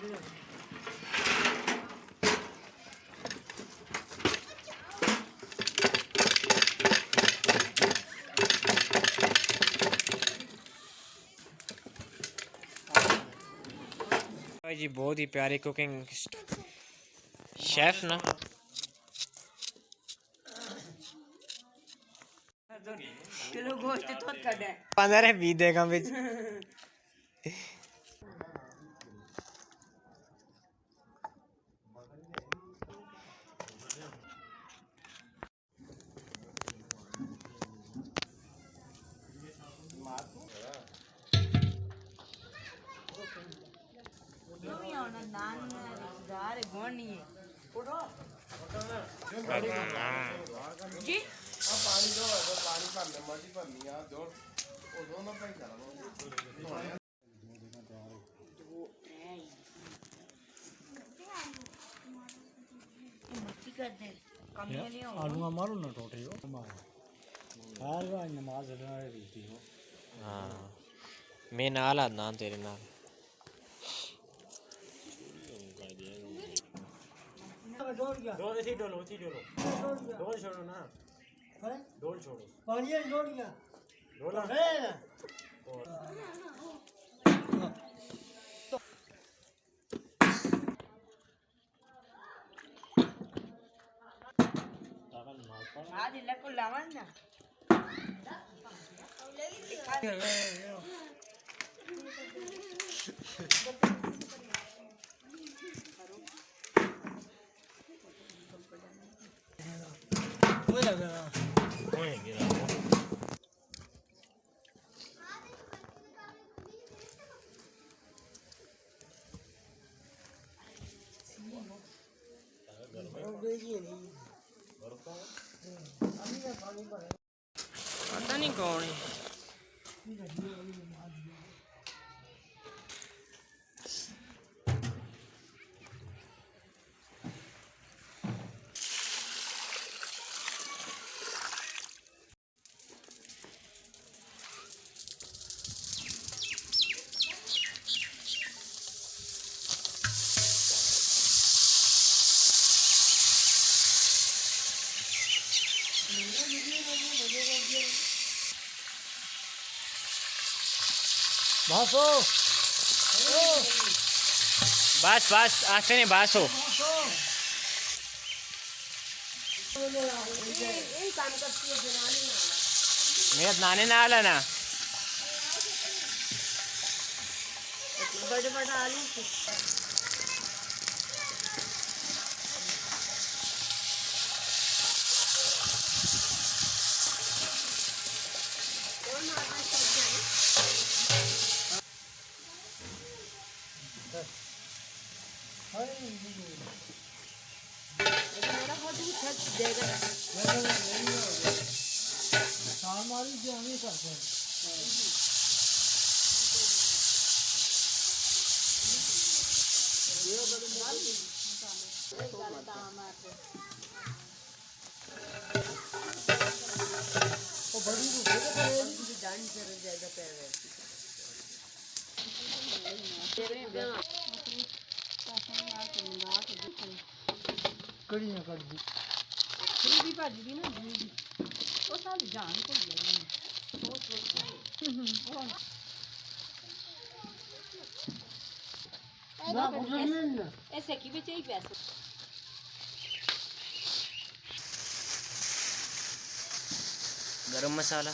भाई जी बहुत ही प्यारी कुकिंग शेफ ना। किलो गोश्त तो कड़े 15-20 देगा बिच जी पानी दो पानी भरने मर्जी भरनी आ दो उदों ना भाई करा आलू मारो ना टोटे हो हर बार नमाज पढ़ना रहती हो। हाँ मैं नाल आना तेरे नाल डोल इसी डोलो डोल छोड़ो ना डोल छोड़ो पानी डोल गया डोला आज लको लावन ना पता नहीं कौन है। बासो बस बस आस्ते नहीं बस हो मेरा नाने नाल है ना बड़े बड़े आलू मेरा बहुत ही छत देगा हमारी जो हमें करते हैं वो बड़ी जान से ज्यादा पैर कड़ी ना कर दी भी भाजी दी ना वो सब जान को ना ना ऐसे की भी चाहिए पैसे गरम मसाला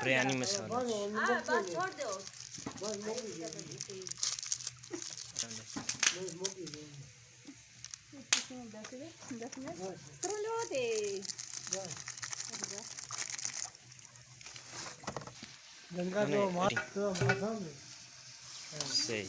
बिरयानी मसाला गंगा जो मार तो माथा में सही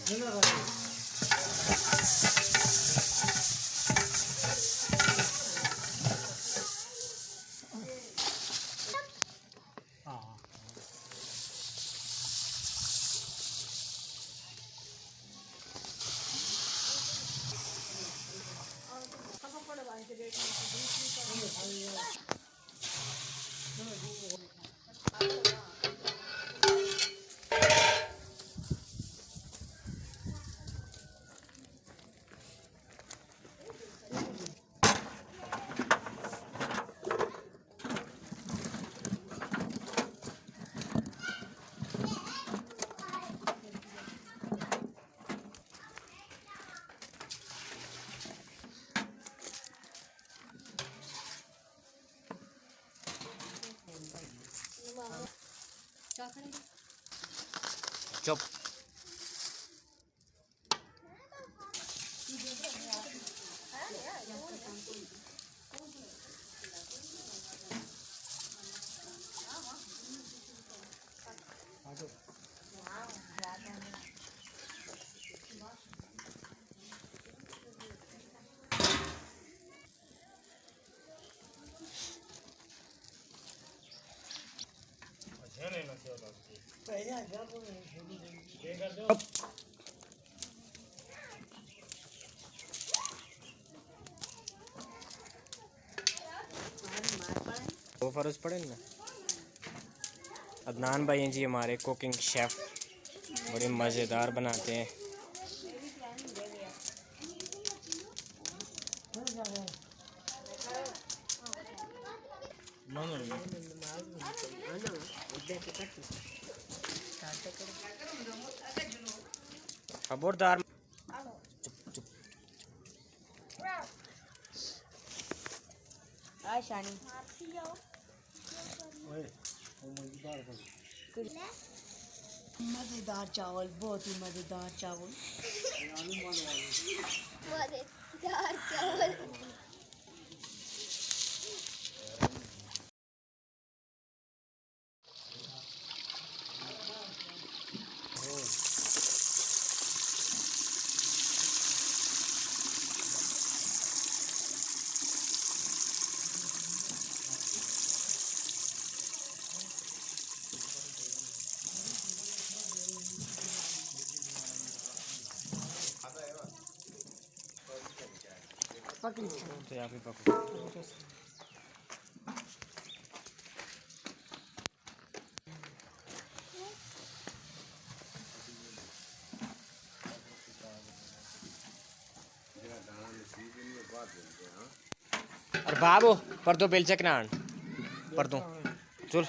चुप। वो फर्ज पड़े ना। अदनान भाई हैं जी हमारे कुकिंग शेफ़, बड़े मज़ेदार बनाते हैं। खबरदार। मजेदार चावल, बहुत ही मजेदार चावल। मजेदार चावल। तो यहाँ पे पकड़ो। और बाबू पर दो बेलचक नान पर दो चल।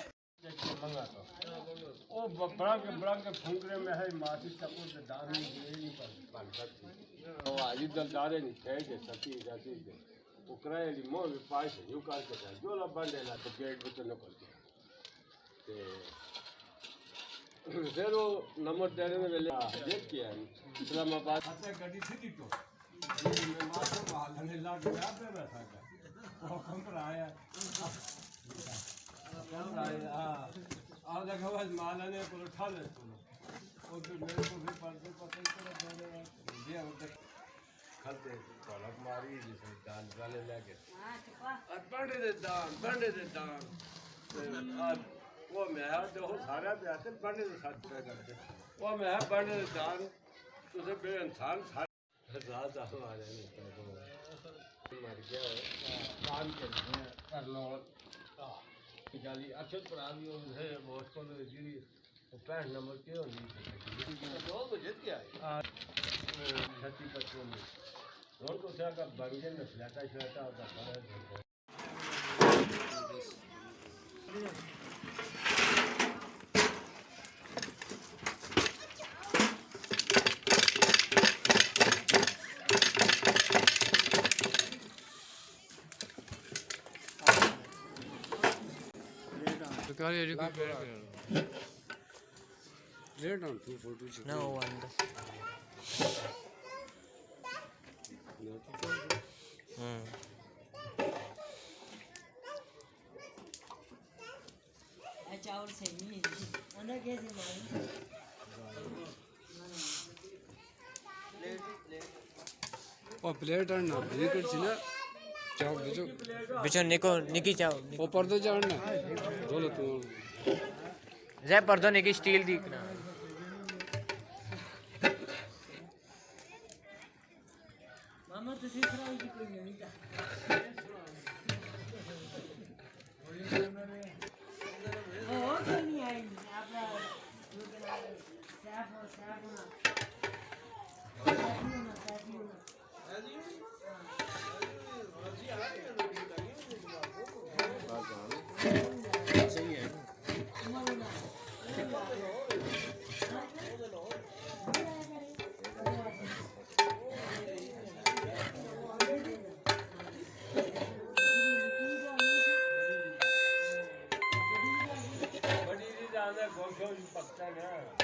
ओ बड़ा के फुंकरे में है माटी तक उस दान नहीं पर सकती ओ आज दलदारे नहीं थे के सती जाती के उकराए ली मोह पास यू काल के जो ला बंदे ला तो गेट भी तो न कर के फिर वो नंबर देने में ले देख के आई इस्लामाबाद आते गड्डी सीधी तो मैं मार माल ने ला के आप पे बैठा था वो कम पर आया आओ देखो बस माला ने को उठा ले और तो मेरे को भी परसों पसंद कर देने ये उधर खलते पलक मारी जैसे दान वाले लेके और बंडे दे दान आज वो मैं तो सारा पे आते बंडे दे साथ पे करते वो मैं बंडे दे दान तुझे बे इंसान रात हमारे नहीं मर गया दान कर लो गाली अच्छे पर आ गई है बहुत को जी वो 65 नंबर के और तो जीत गया है 36 में और तो क्या का बंगन में फ्लैटा होता है No wonder. चावल सही है अंदर कैसे मारी ओ प्लेट और ना विकेट छी ना चाव बिचो बिचो निकी चाव ओ पर्दो चाव ना बोलो तू जय पर्दो निकी स्टील दी ना बड़ी चीज आंदा गोल गोल पकता ना